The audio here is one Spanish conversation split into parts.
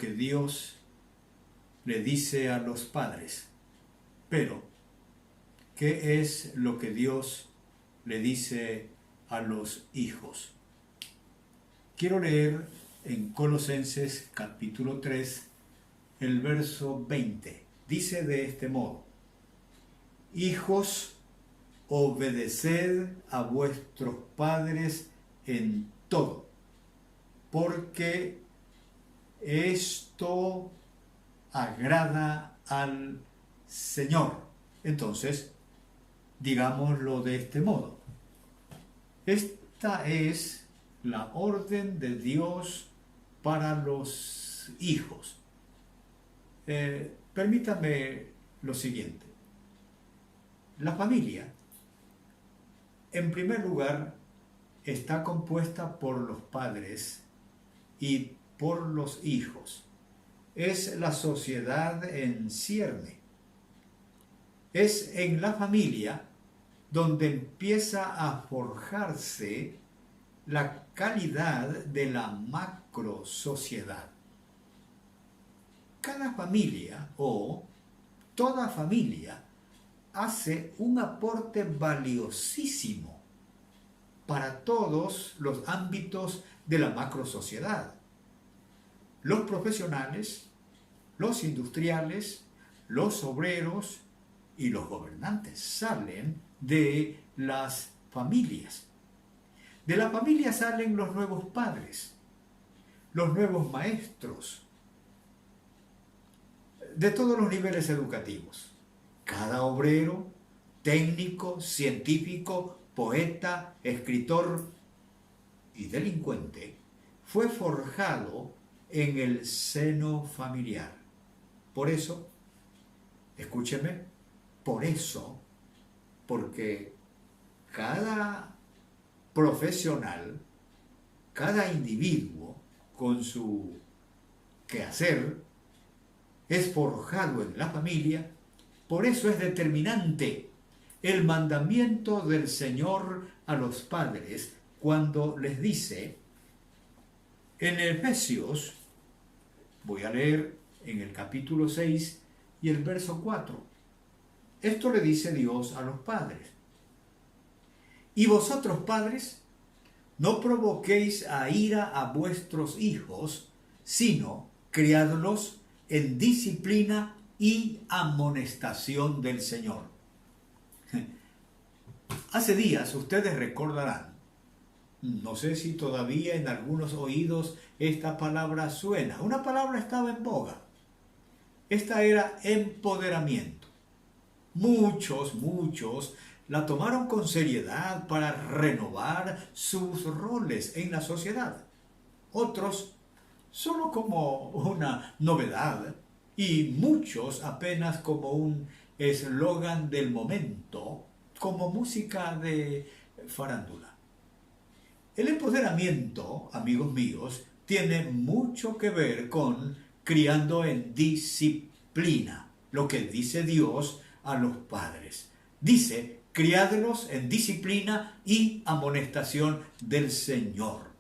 que Dios le dice a los padres, pero ¿qué es lo que Dios le dice a los hijos? Quiero leer en Colosenses capítulo 3, el verso 20. Dice de este modo: hijos, obedeced a vuestros padres en todo, porque esto agrada al Señor. Entonces, digámoslo de este modo: esta es la orden de Dios para los hijos. Permítame lo siguiente. La familia, en primer lugar, está compuesta por los padres y por los hijos. Es la sociedad en cierne. Es en la familia donde empieza a forjarse la calidad de la macro sociedad. Cada familia o toda familia hace un aporte valiosísimo para todos los ámbitos de la macro sociedad. Los profesionales, los industriales, los obreros y los gobernantes salen de las familias. De la familia salen los nuevos padres, los nuevos maestros, de todos los niveles educativos. Cada obrero, técnico, científico, poeta, escritor y delincuente fue forjado en el seno familiar. Por eso, escúcheme, por eso, porque cada profesional, cada individuo con su quehacer es forjado en la familia. Por eso es determinante el mandamiento del Señor a los padres cuando les dice en Efesios, voy a leer en el capítulo 6 y el verso 4. Esto le dice Dios a los padres: y vosotros, padres, no provoquéis a ira a vuestros hijos, sino criadlos en disciplina y amonestación del Señor. Hace días ustedes recordarán, no sé si todavía en algunos oídos esta palabra suena, una palabra estaba en boga. Esta era empoderamiento. Muchos la tomaron con seriedad para renovar sus roles en la sociedad. Otros solo como una novedad y muchos apenas como un eslogan del momento, como música de farándula. El empoderamiento, amigos míos, tiene mucho que ver con criando en disciplina, lo que dice Dios a los padres. Dice: criádlos en disciplina y amonestación del Señor.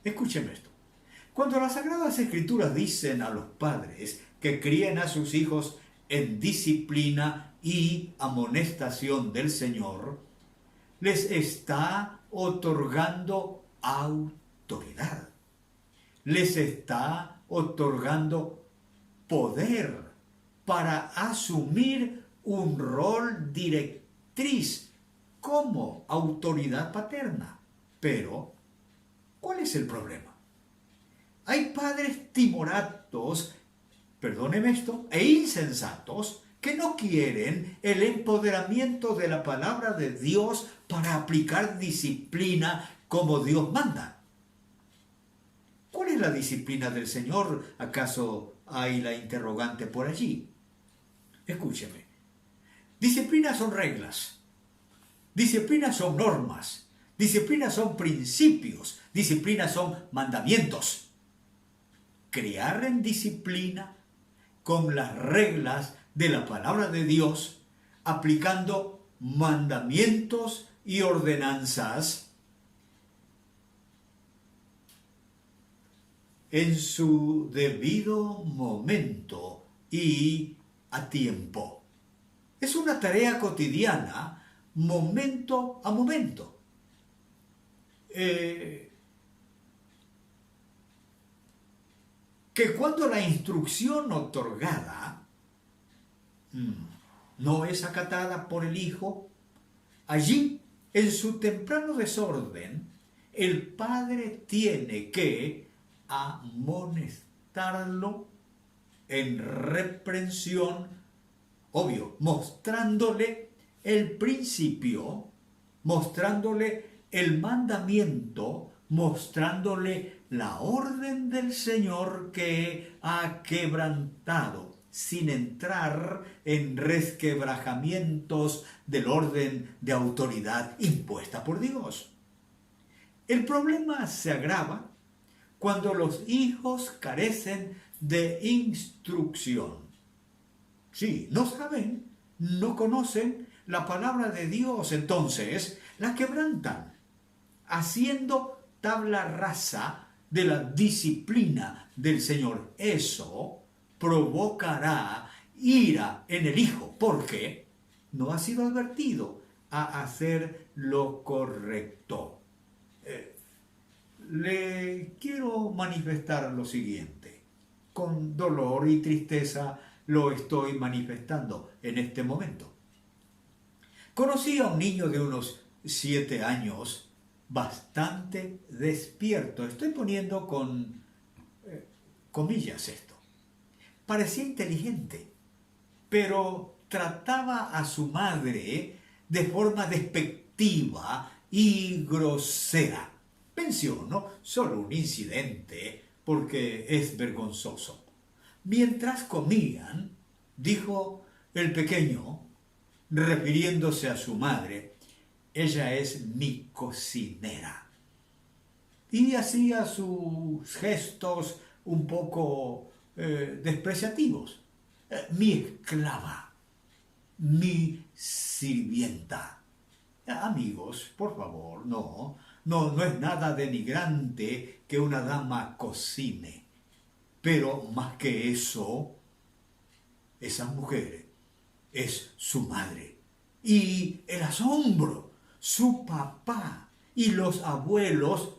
Escúcheme esto. Cuando las Sagradas Escrituras dicen a los padres que críen a sus hijos en disciplina y amonestación del Señor, les está otorgando autoridad. Les está otorgando poder para asumir un rol directriz como autoridad paterna. Pero, ¿cuál es el problema? Hay padres timoratos, perdóneme esto, e insensatos que no quieren el empoderamiento de la palabra de Dios para aplicar disciplina como Dios manda. ¿Cuál es la disciplina del Señor? ¿Acaso hay la interrogante por allí? Escúcheme. Disciplina son reglas. Disciplina son normas. Disciplina son principios. Disciplina son mandamientos. Criar en disciplina con las reglas de la palabra de Dios, aplicando mandamientos y ordenanzas, en su debido momento y a tiempo. Es una tarea cotidiana, momento a momento. Que cuando la instrucción otorgada no es acatada por el hijo, allí, en su temprano desorden, el padre tiene que amonestarlo en reprensión, obvio, mostrándole el principio, mostrándole el mandamiento, mostrándole la orden del Señor que ha quebrantado, sin entrar en resquebrajamientos del orden de autoridad impuesta por Dios. El problema se agrava cuando los hijos carecen de instrucción. Sí, no saben, no conocen la palabra de Dios, entonces la quebrantan, haciendo tabla rasa de la disciplina del Señor. Eso provocará ira en el hijo, porque no ha sido advertido a hacer lo correcto. Le quiero manifestar lo siguiente. Con dolor y tristeza lo estoy manifestando en este momento. Conocí a un niño de unos 7 años, bastante despierto. Estoy poniendo con comillas esto. Parecía inteligente, pero trataba a su madre de forma despectiva y grosera. Menciono solo un incidente porque es vergonzoso. Mientras comían, dijo el pequeño, refiriéndose a su madre, ella es mi cocinera. Y hacía sus gestos un poco despreciativos. Mi esclava, mi sirvienta. Amigos, por favor, no es nada denigrante que una dama cocine. Pero más que eso, esa mujer es su madre. Y el asombro, su papá y los abuelos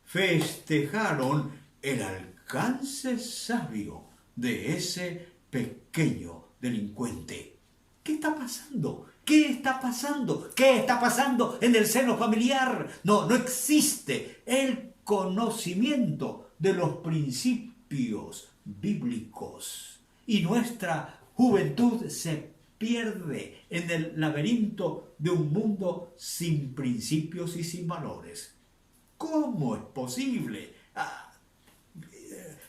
festejaron el alcance sabio de ese pequeño delincuente. ¿Qué está pasando? ¿Qué está pasando? ¿Qué está pasando en el seno familiar? No existe el conocimiento de los principios bíblicos. Y nuestra juventud se pierde en el laberinto de un mundo sin principios y sin valores. ¿Cómo es posible?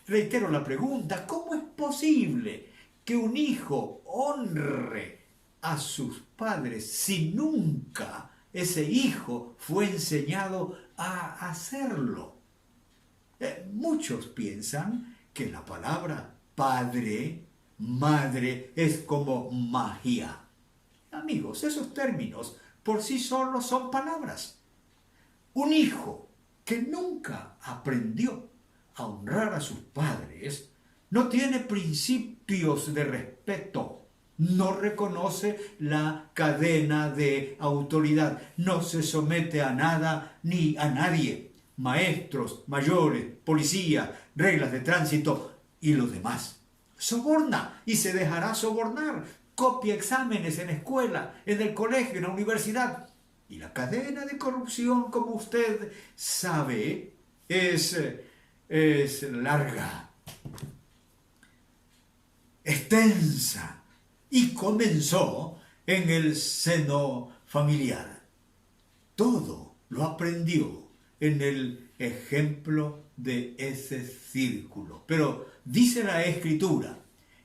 Reitero la pregunta, ¿cómo es posible que un hijo honre a sus padres si nunca ese hijo fue enseñado a hacerlo? Muchos piensan que la palabra padre, madre es como magia. Amigos, esos términos por sí solos son palabras. Un hijo que nunca aprendió a honrar a sus padres no tiene principios de respeto, no reconoce la cadena de autoridad, no se somete a nada ni a nadie, maestros, mayores, policías, reglas de tránsito y los demás. Soborna y se dejará sobornar, copia exámenes en la escuela, en el colegio, en la universidad. Y la cadena de corrupción, como usted sabe, es larga, extensa, y comenzó en el seno familiar. Todo lo aprendió en el ejemplo de ese círculo. Pero dice la Escritura,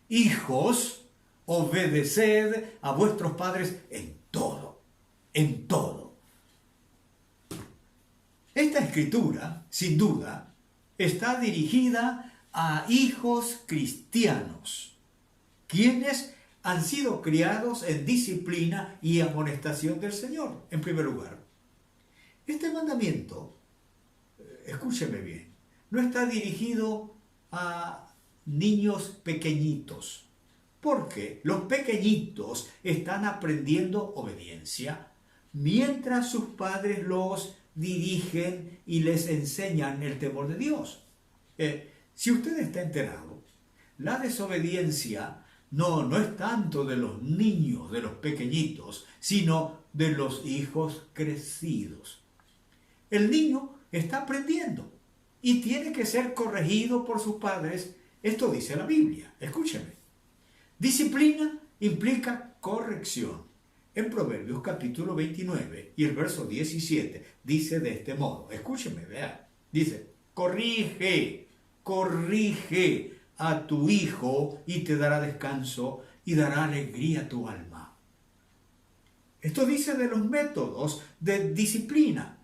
hijos, obedeced a vuestros padres en todo, en todo. Esta Escritura, sin duda, está dirigida a hijos cristianos, quienes han sido criados en disciplina y amonestación del Señor, en primer lugar. Este mandamiento, escúcheme bien, no está dirigido a niños pequeñitos, porque los pequeñitos están aprendiendo obediencia mientras sus padres los dirigen y les enseñan el temor de Dios. Si usted está enterado, la desobediencia no es tanto de los niños, de los pequeñitos, sino de los hijos crecidos. El niño está aprendiendo y tiene que ser corregido por sus padres. Esto dice la Biblia. Escúcheme. Disciplina implica corrección. En Proverbios capítulo 29 y el verso 17 dice de este modo. Escúcheme, vea. Dice, corrige a tu hijo y te dará descanso y dará alegría a tu alma. Esto dice de los métodos de disciplina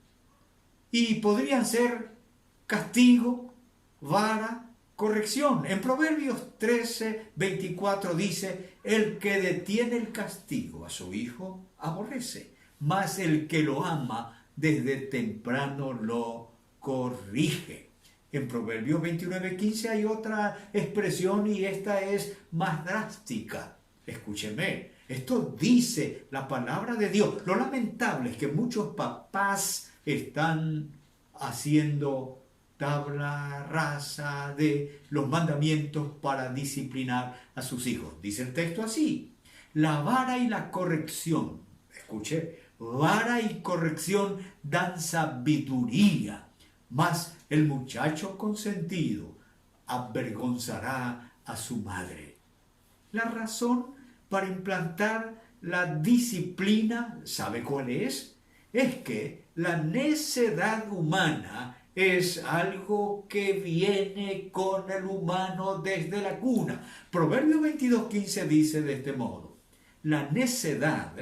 y podrían ser castigo, vara, corrección. En Proverbios 13:24 dice, el que detiene el castigo a su hijo aborrece, mas el que lo ama desde temprano lo corrige. En Proverbios 29:15 hay otra expresión y esta es más drástica. Escúcheme, esto dice la palabra de Dios. Lo lamentable es que muchos papás están haciendo tabla rasa de los mandamientos para disciplinar a sus hijos. Dice el texto así, la vara y la corrección, escuche, vara y corrección dan sabiduría, mas el muchacho consentido avergonzará a su madre. La razón para implantar la disciplina, ¿sabe cuál es? Es que la necedad humana es algo que viene con el humano desde la cuna. Proverbio 22:15 dice de este modo, la necedad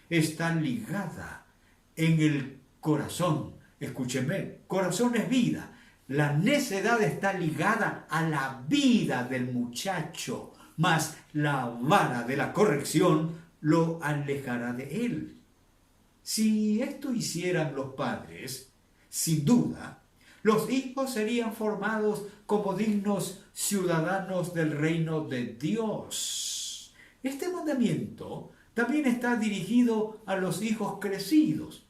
está ligada en el corazón. Escúcheme, corazón es vida. La necedad está ligada a la vida del muchacho, mas la vara de la corrección lo alejará de él. Si esto hicieran los padres, sin duda, los hijos serían formados como dignos ciudadanos del reino de Dios. Este mandamiento también está dirigido a los hijos crecidos,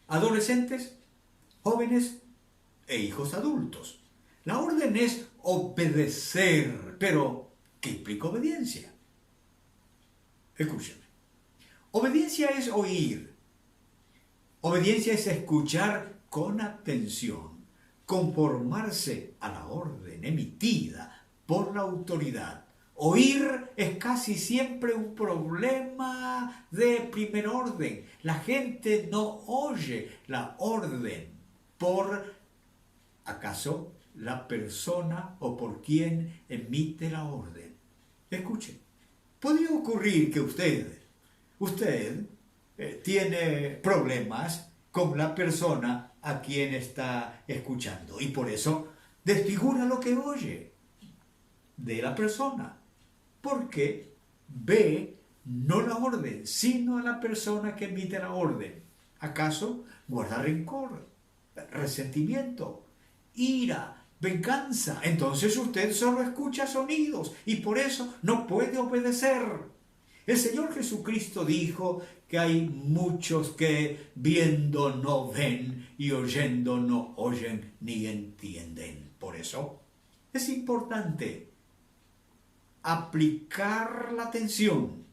adolescentes, jóvenes e hijos adultos. La orden es obedecer, pero ¿qué implica obediencia? Escúcheme. Obediencia es oír. Obediencia es escuchar con atención, conformarse a la orden emitida por la autoridad. Oír es casi siempre un problema de primer orden. La gente no oye la orden por, ¿acaso, la persona o por quien emite la orden? Escuche, podría ocurrir que usted tiene problemas con la persona a quien está escuchando y por eso desfigura lo que oye de la persona, porque ve no la orden, sino a la persona que emite la orden. ¿Acaso guarda rencor, resentimiento, ira, venganza? Entonces usted solo escucha sonidos y por eso no puede obedecer. El Señor Jesucristo dijo que hay muchos que viendo no ven y oyendo no oyen ni entienden. Por eso es importante aplicar la atención,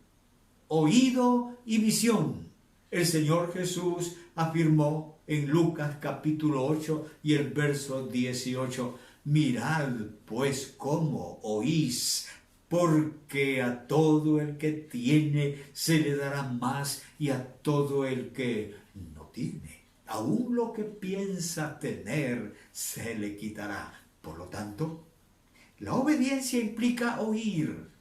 oído y visión. El Señor Jesús afirmó en Lucas capítulo 8 y el verso 18, mirad pues cómo oís, porque a todo el que tiene se le dará más y a todo el que no tiene, aún lo que piensa tener se le quitará. Por lo tanto, la obediencia implica oír.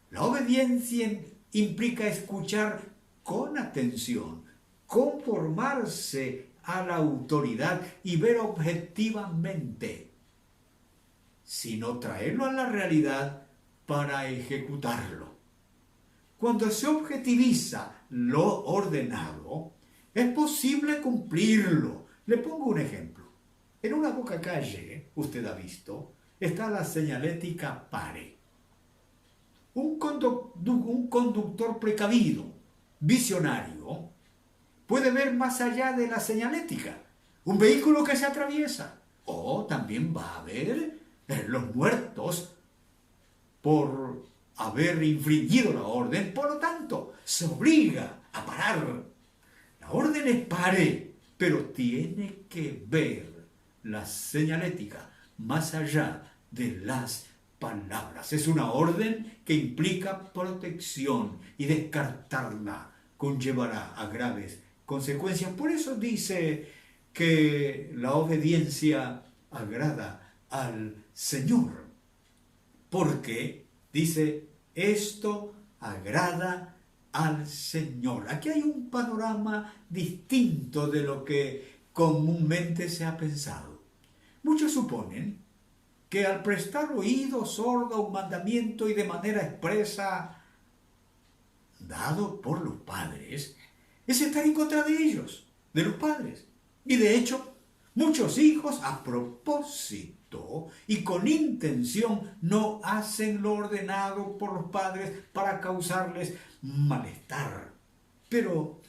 La obediencia implica escuchar con atención, conformarse a la autoridad y ver objetivamente, sino traerlo a la realidad para ejecutarlo. Cuando se objetiviza lo ordenado, es posible cumplirlo. Le pongo un ejemplo. En una boca calle, usted ha visto, está la señalética pare. Un conductor precavido, visionario, puede ver más allá de la señalética. Un vehículo que se atraviesa. O también va a ver los muertos por haber infringido la orden. Por lo tanto, se obliga a parar. La orden es pare, pero tiene que ver la señalética más allá de las palabras. Es una orden que implica protección y descartarla conllevará a graves consecuencias. Por eso dice que la obediencia agrada al Señor. Porque, dice, esto agrada al Señor. Aquí hay un panorama distinto de lo que comúnmente se ha pensado. Muchos suponen que al prestar oído sordo a un mandamiento y de manera expresa dado por los padres, es estar en contra de ellos, de los padres. Y de hecho, muchos hijos a propósito y con intención no hacen lo ordenado por los padres para causarles malestar. Pero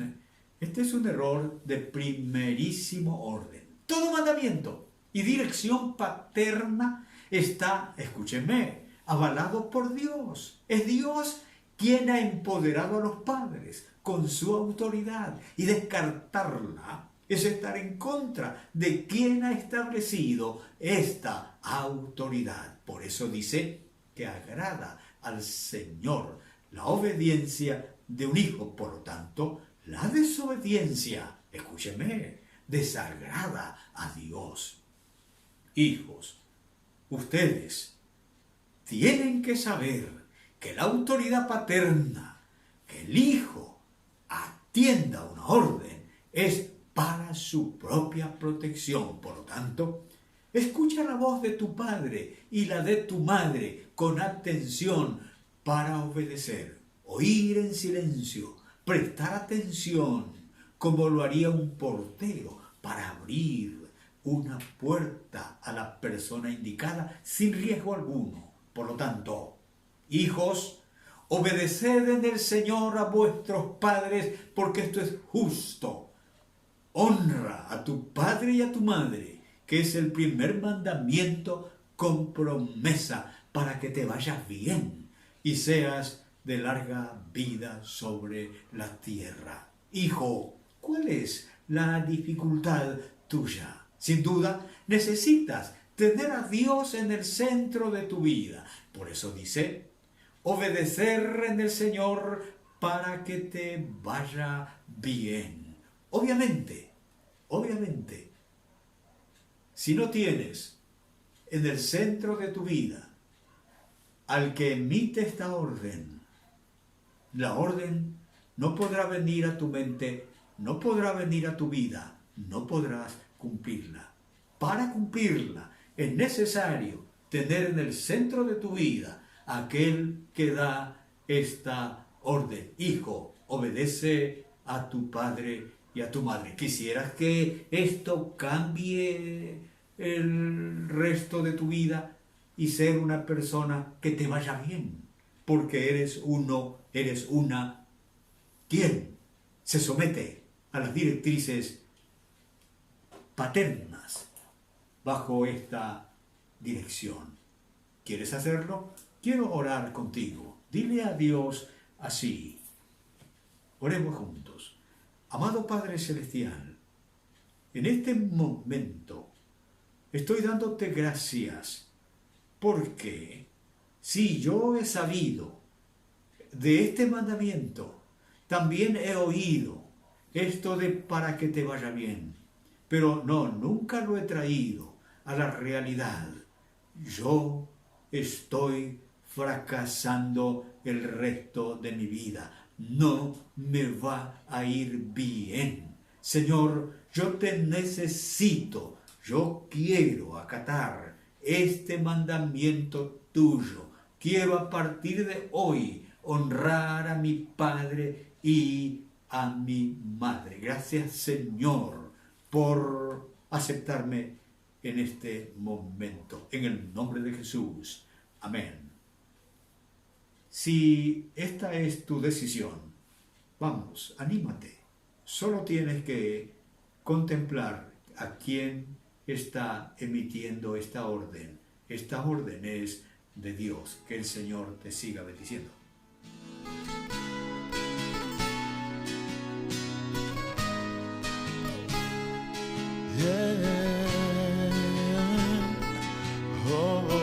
este es un error de primerísimo orden. Todo mandamiento y dirección paterna está, escúcheme, avalado por Dios. Es Dios quien ha empoderado a los padres con su autoridad, y descartarla es estar en contra de quien ha establecido esta autoridad. Por eso dice que agrada al Señor la obediencia de un hijo. Por lo tanto, la desobediencia, escúcheme, desagrada a Dios. Hijos, ustedes tienen que saber que la autoridad paterna, que el hijo atienda una orden, es para su propia protección. Por lo tanto, escucha la voz de tu padre y la de tu madre con atención para obedecer. Oír en silencio, prestar atención, como lo haría un portero para abrir una puerta a la persona indicada sin riesgo alguno. Por lo tanto, hijos, obedeced en el Señor a vuestros padres, porque esto es justo. Honra a tu padre y a tu madre, que es el primer mandamiento con promesa para que te vayas bien y seas de larga vida sobre la tierra. Hijo, ¿cuál es la dificultad tuya? Sin duda, necesitas tener a Dios en el centro de tu vida. Por eso dice, obedecer en el Señor para que te vaya bien. Obviamente, si no tienes en el centro de tu vida al que emite esta orden, la orden no podrá venir a tu mente, no podrá venir a tu vida, no podrás cumplirla. Para cumplirla es necesario tener en el centro de tu vida aquel que da esta orden. Hijo, obedece a tu padre y a tu madre. ¿Quisieras que esto cambie el resto de tu vida y ser una persona que te vaya bien? Porque eres una quien se somete a las directrices paternas bajo esta dirección. ¿Quieres hacerlo? Quiero orar contigo. Dile a Dios así. Oremos juntos. Amado Padre Celestial, en este momento estoy dándote gracias porque si yo he sabido de este mandamiento, también he oído esto de para que te vaya bien, pero nunca lo he traído a la realidad. Yo estoy fracasando el resto de mi vida. No me va a ir bien. Señor, yo te necesito. Yo quiero acatar este mandamiento tuyo. Quiero a partir de hoy honrar a mi padre y a mi madre. Gracias, Señor, por aceptarme en este momento. En el nombre de Jesús. Amén. Si esta es tu decisión, vamos, anímate. Solo tienes que contemplar a quién está emitiendo esta orden. Esta orden es de Dios. Que el Señor te siga bendiciendo. Yeah. Oh.